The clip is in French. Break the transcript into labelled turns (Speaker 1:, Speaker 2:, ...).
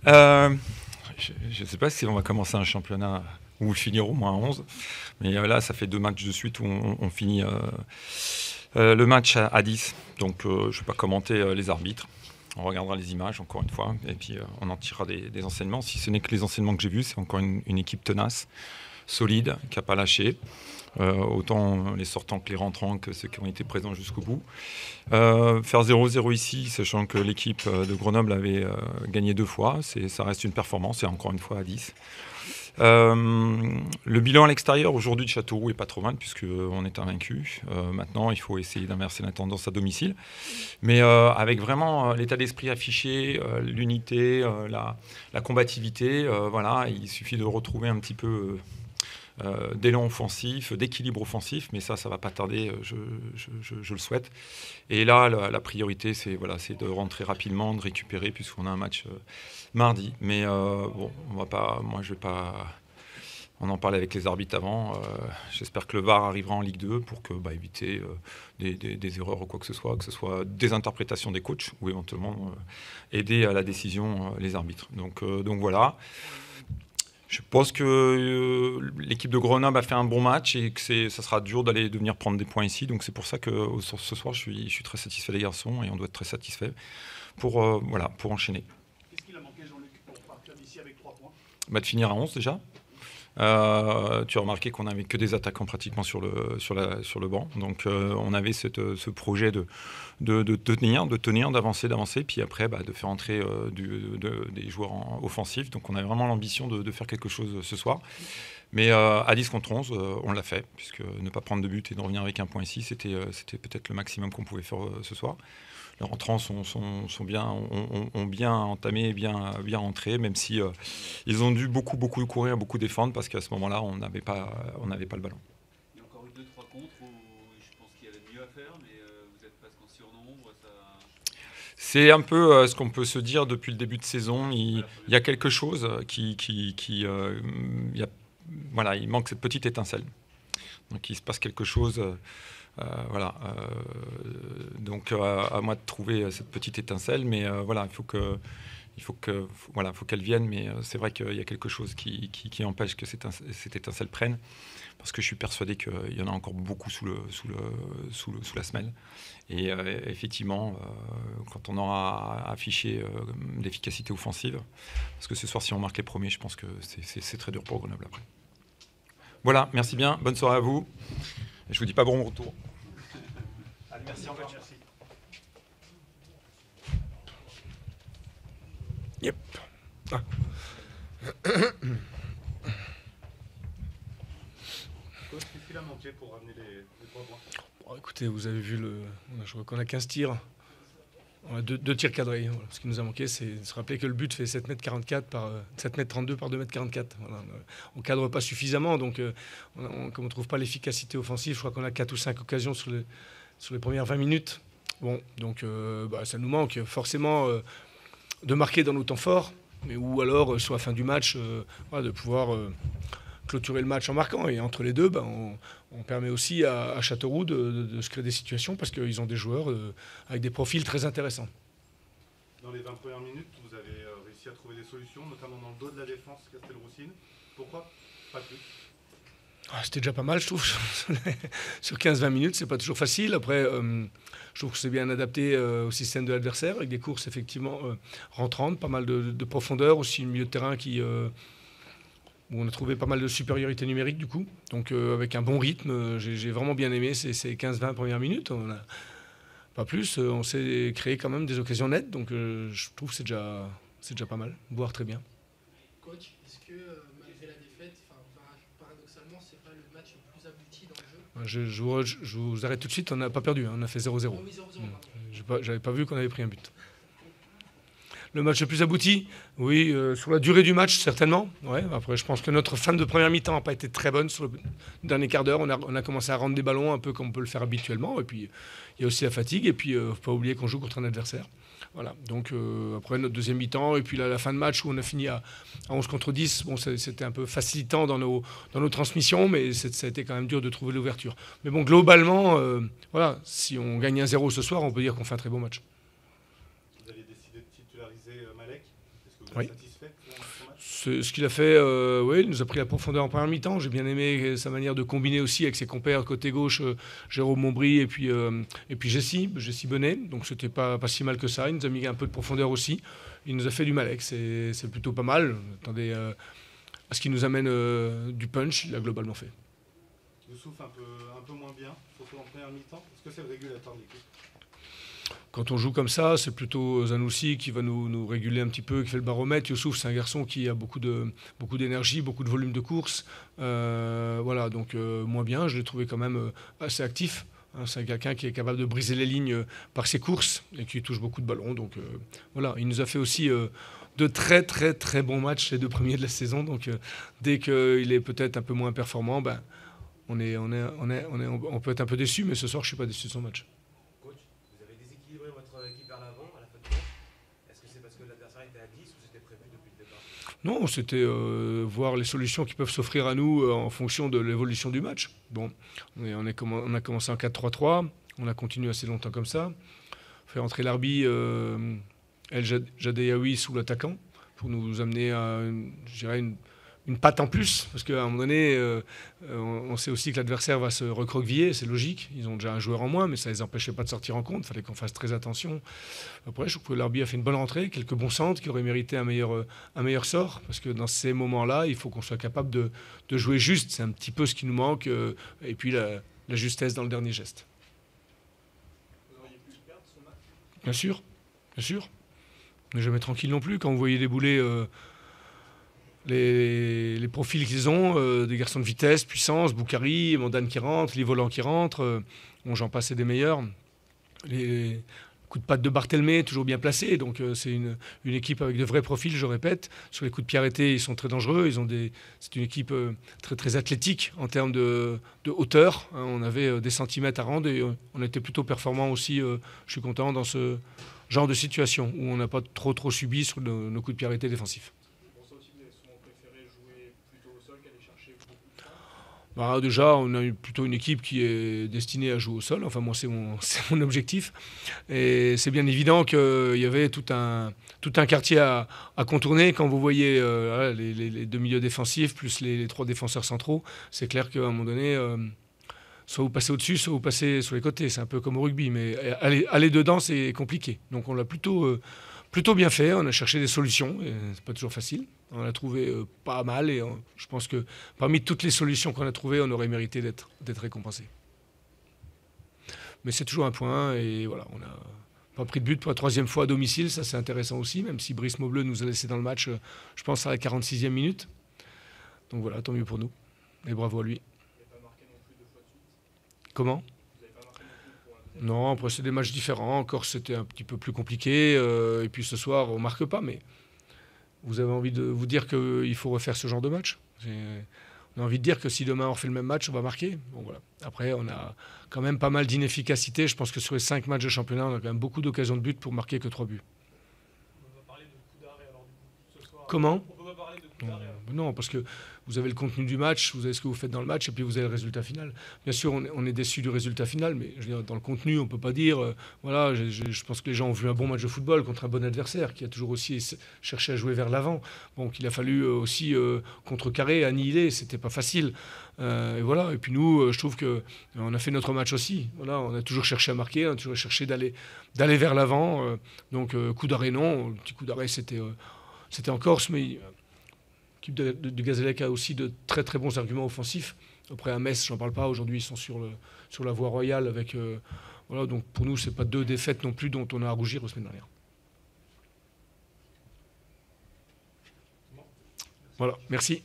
Speaker 1: Je ne sais pas si on va commencer un championnat où finir au moins à 11, mais là, ça fait 2 matchs de suite où on finit le match à 10. Donc, je ne vais pas commenter les arbitres. On regardera les images, encore une fois, et puis on en tirera des enseignements. Si ce n'est que les enseignements que j'ai vus, c'est encore une équipe tenace, solide, qui n'a pas lâché. Autant les sortants que les rentrants, que ceux qui ont été présents jusqu'au bout. Faire 0-0 ici, sachant que l'équipe de Grenoble avait gagné 2 fois, ça reste une performance, et encore une fois à 10. Le bilan à l'extérieur aujourd'hui de Châteauroux est pas trop mal, puisqu'on est invaincu. Maintenant, il faut essayer d'inverser la tendance à domicile. Mais avec vraiment l'état d'esprit affiché, l'unité, la combativité, voilà, il suffit de retrouver un petit peu d'élan offensif, d'équilibre offensif, mais ça va pas tarder, je le souhaite. Et là, la priorité, c'est de rentrer rapidement, de récupérer, puisqu'on a un match mardi. Mais bon, moi, je vais pas. On en parlait avec les arbitres avant. J'espère que le VAR arrivera en Ligue 2 pour éviter des erreurs ou quoi que ce soit des interprétations des coachs ou éventuellement aider à la décision les arbitres. Donc voilà. Je pense que l'équipe de Grenoble a fait un bon match et que ça sera dur de venir prendre des points ici. Donc c'est pour ça que ce soir, je suis très satisfait des garçons et on doit être très satisfait pour enchaîner.
Speaker 2: Qu'est-ce qu'il a manqué, Jean-Luc, pour partir d'ici avec 3 points ?
Speaker 1: De finir à 11 déjà. Tu as remarqué qu'on n'avait que des attaquants pratiquement sur le banc. Donc on avait ce projet de tenir, d'avancer, puis après de faire entrer des joueurs offensifs. Donc on avait vraiment l'ambition de faire quelque chose ce soir. Mais à 10 contre 11, on l'a fait, puisque ne pas prendre de but et de revenir avec un point ici, c'était peut-être le maximum qu'on pouvait faire ce soir. Les rentrants ont bien entamé, bien rentré, même si ils ont dû beaucoup courir, beaucoup défendre, parce qu'à ce moment-là, on n'avait pas le ballon.
Speaker 3: Il y a encore eu 2-3 contre où je pense qu'il y avait mieux à faire, mais vous êtes presque en surnombre.
Speaker 1: C'est un peu ce qu'on peut se dire depuis le début de saison. Il y a quelque chose il manque cette petite étincelle. Donc il se passe quelque chose. Donc à moi de trouver cette petite étincelle, mais il faut qu'elle vienne, mais c'est vrai qu'il y a quelque chose qui empêche que cette étincelle prenne, parce que je suis persuadé qu'il y en a encore beaucoup sous la semelle. Et effectivement, quand on aura affiché l'efficacité offensive, parce que ce soir, si on marque les premiers, je pense que c'est très dur pour Grenoble après. Voilà, merci bien, bonne soirée à vous. Je vous dis pas bon retour.
Speaker 2: Allez, merci encore. Merci.
Speaker 4: Yep. Ah.
Speaker 2: Qu'est-ce qu'il a manqué pour ramener les 3 points ?
Speaker 4: Bon, écoutez, vous avez vu, je crois qu'on a 15 tirs. On a 2 tirs cadrés. Voilà. Ce qui nous a manqué, c'est de se rappeler que le but fait 7,44 m par 7,32 m par 2,44 m. Voilà. On ne cadre pas suffisamment, donc comme on ne trouve pas l'efficacité offensive, je crois qu'on a 4 ou 5 occasions sur les premières 20 minutes. Bon, donc ça nous manque forcément de marquer dans nos temps forts, ou alors sur la fin du match, de pouvoir clôturer le match en marquant. Et entre les deux, on permet aussi à Châteauroux de se créer des situations, parce qu'ils ont des joueurs avec des profils très intéressants.
Speaker 2: Dans les 20 premières minutes, vous avez réussi à trouver des solutions, notamment dans le dos de la défense Castelroussine. Pourquoi pas plus ?
Speaker 4: C'était déjà pas mal, je trouve. Sur 15-20 minutes, c'est pas toujours facile. Après, je trouve que c'est bien adapté au système de l'adversaire, avec des courses effectivement rentrantes, pas mal de profondeur, aussi le milieu de terrain où on a trouvé pas mal de supériorité numérique du coup. Donc avec un bon rythme, j'ai vraiment bien aimé ces 15-20 premières minutes. On a pas plus, on s'est créé quand même des occasions nettes, donc je trouve que c'est déjà pas mal, voire très bien.
Speaker 5: Coach, est-ce que malgré la défaite, paradoxalement, c'est pas le match le plus abouti dans le jeu ?
Speaker 4: Je vous arrête tout de suite, on n'a pas perdu, on a fait 0-0.
Speaker 5: Oh, oui, 0-0,
Speaker 4: J'avais pas vu qu'on avait pris un but. Le match le plus abouti, oui, sur la durée du match, certainement. Ouais, après, je pense que notre fin de première mi-temps n'a pas été très bonne sur le dernier quart d'heure. On a commencé à rendre des ballons un peu comme on peut le faire habituellement. Et puis, il y a aussi la fatigue. Et puis, il ne faut pas oublier qu'on joue contre un adversaire. Voilà. Donc, après notre deuxième mi-temps, et puis la fin de match où on a fini à 11 contre 10, bon, c'était un peu facilitant dans nos transmissions, mais ça a été quand même dur de trouver l'ouverture. Mais bon, globalement, si on gagne 1-0 ce soir, on peut dire qu'on fait un très bon match.
Speaker 2: Vous avez décidé de titulariser Malek. Est-ce que vous êtes
Speaker 4: Oui.
Speaker 2: satisfait pour ce match?
Speaker 4: Ce qu'il a fait, oui, il nous a pris la profondeur en première mi-temps. J'ai bien aimé sa manière de combiner aussi avec ses compères côté gauche, Jérôme Montbry et puis Jessie Benet. Donc c'était pas si mal que ça. Il nous a mis un peu de profondeur aussi. Il nous a fait du Malek, c'est plutôt pas mal. Attendez, à ce qui nous amène du punch, il a globalement fait.
Speaker 2: Youssouf un peu moins bien, surtout en première mi-temps. Est-ce que c'est le régulateur de l'équipe?
Speaker 4: Quand on joue comme ça, c'est plutôt Zanoussi qui va nous réguler un petit peu, qui fait le baromètre. Youssouf, c'est un garçon qui a beaucoup d'énergie, beaucoup de volume de course. Voilà, donc moins bien. Je l'ai trouvé quand même assez actif. Hein, c'est quelqu'un qui est capable de briser les lignes par ses courses et qui touche beaucoup de ballons. Donc voilà, il nous a fait aussi de très très très bons matchs les 2 premiers de la saison. Donc dès qu'il est peut-être un peu moins performant, ben, on peut être un peu déçu. Mais ce soir, je ne suis pas déçu de son match.
Speaker 6: Coach, vous avez déséquilibré votre équipe vers l'avant à la fin du match. Est-ce que c'est parce que l'adversaire était à 10 ou c'était prévu depuis le départ?
Speaker 4: Non, c'était voir les solutions qui peuvent s'offrir à nous en fonction de l'évolution du match. Bon, on a commencé en 4-3-3, on a continué assez longtemps comme ça. Fait entrer l'Arbi El Jadeyaoui sous l'attaquant pour nous amener à, je dirais, une patte en plus, parce qu'à un moment donné, on sait aussi que l'adversaire va se recroqueviller, c'est logique. Ils ont déjà un joueur en moins, mais ça ne les empêchait pas de sortir en compte. Il fallait qu'on fasse très attention. Après, je trouve que l'Arbi a fait une bonne rentrée, quelques bons centres qui auraient mérité un meilleur sort, parce que dans ces moments-là, il faut qu'on soit capable de jouer juste. C'est un petit peu ce qui nous manque, et puis la justesse dans le dernier geste.
Speaker 7: Vous auriez pu perdre ce match?
Speaker 4: Bien sûr, bien sûr. On n'est jamais tranquille non plus quand vous voyez débouler les profils qu'ils ont, des garçons de vitesse, puissance, Boukari, Mandane qui rentre, Livolan qui rentre, j'en passe et des meilleurs. Les coups de patte de Barthelmé, toujours bien placés, donc c'est une équipe avec de vrais profils, je répète. Sur les coups de pied arrêtés, ils sont très dangereux, c'est une équipe très, très athlétique en termes de hauteur. Hein, on avait des centimètres à rendre et on était plutôt performants aussi, je suis content, dans ce genre de situation où on n'a pas trop subi sur nos coups de pied arrêtés défensifs. Bah, déjà, on a plutôt une équipe qui est destinée à jouer au sol. Enfin, moi, c'est mon objectif. Et c'est bien évident qu'il y avait tout un quartier à contourner. Quand vous voyez les 2 milieux défensifs, plus les 3 défenseurs centraux, c'est clair qu'à un moment donné, soit vous passez au-dessus, soit vous passez sur les côtés. C'est un peu comme au rugby. Mais aller dedans, c'est compliqué. Donc, on l'a plutôt bien fait. On a cherché des solutions. Et c'est pas toujours facile. On a trouvé pas mal et je pense que parmi toutes les solutions qu'on a trouvées, on aurait mérité d'être récompensé. Mais c'est toujours un point et voilà, on n'a pas pris de but pour la 3e fois à domicile, ça c'est intéressant aussi, même si Brice Maubleu nous a laissé dans le match, je pense à la 46e minute. Donc voilà, tant mieux pour nous et bravo à lui.
Speaker 7: Vous n'avez pas marqué non plus 2 fois de suite?
Speaker 4: Comment?
Speaker 7: Vous n'avez pas marqué non plus pour la 2e?
Speaker 4: Non, après c'est des matchs différents, encore c'était un petit peu plus compliqué et puis ce soir on ne marque pas, mais vous avez envie de vous dire qu'il faut refaire ce genre de match. On a envie de dire que si demain on refait le même match, on va marquer. Bon, voilà. Après, on a quand même pas mal d'inefficacité. Je pense que sur les 5 matchs de championnat, on a quand même beaucoup d'occasions de but pour marquer que 3 buts.
Speaker 7: On peut pas parler de coup d'arrêt alors du coup ce soir.
Speaker 4: Comment?
Speaker 7: On peut pas parler de coup d'arrêt.
Speaker 4: Non, parce que vous avez le contenu du match, vous avez ce que vous faites dans le match, et puis vous avez le résultat final. Bien sûr, on est déçu du résultat final, mais je veux dire, dans le contenu, on ne peut pas dire... voilà, je pense que les gens ont vu un bon match de football contre un bon adversaire, qui a toujours aussi cherché à jouer vers l'avant. Donc il a fallu aussi contrecarrer, annihiler, c'était pas facile. Et voilà, et puis nous, je trouve qu'on a fait notre match aussi. Voilà, on a toujours cherché à marquer, on a toujours cherché d'aller vers l'avant. Donc coup d'arrêt, non. Le petit coup d'arrêt, c'était en Corse, mais... L'équipe du Gazélec a aussi de très très bons arguments offensifs. Après à Metz, j'en parle pas. Aujourd'hui, ils sont sur la voie royale avec. Voilà, donc pour nous, c'est pas 2 défaites non plus dont on a à rougir la semaine dernière. Voilà, merci.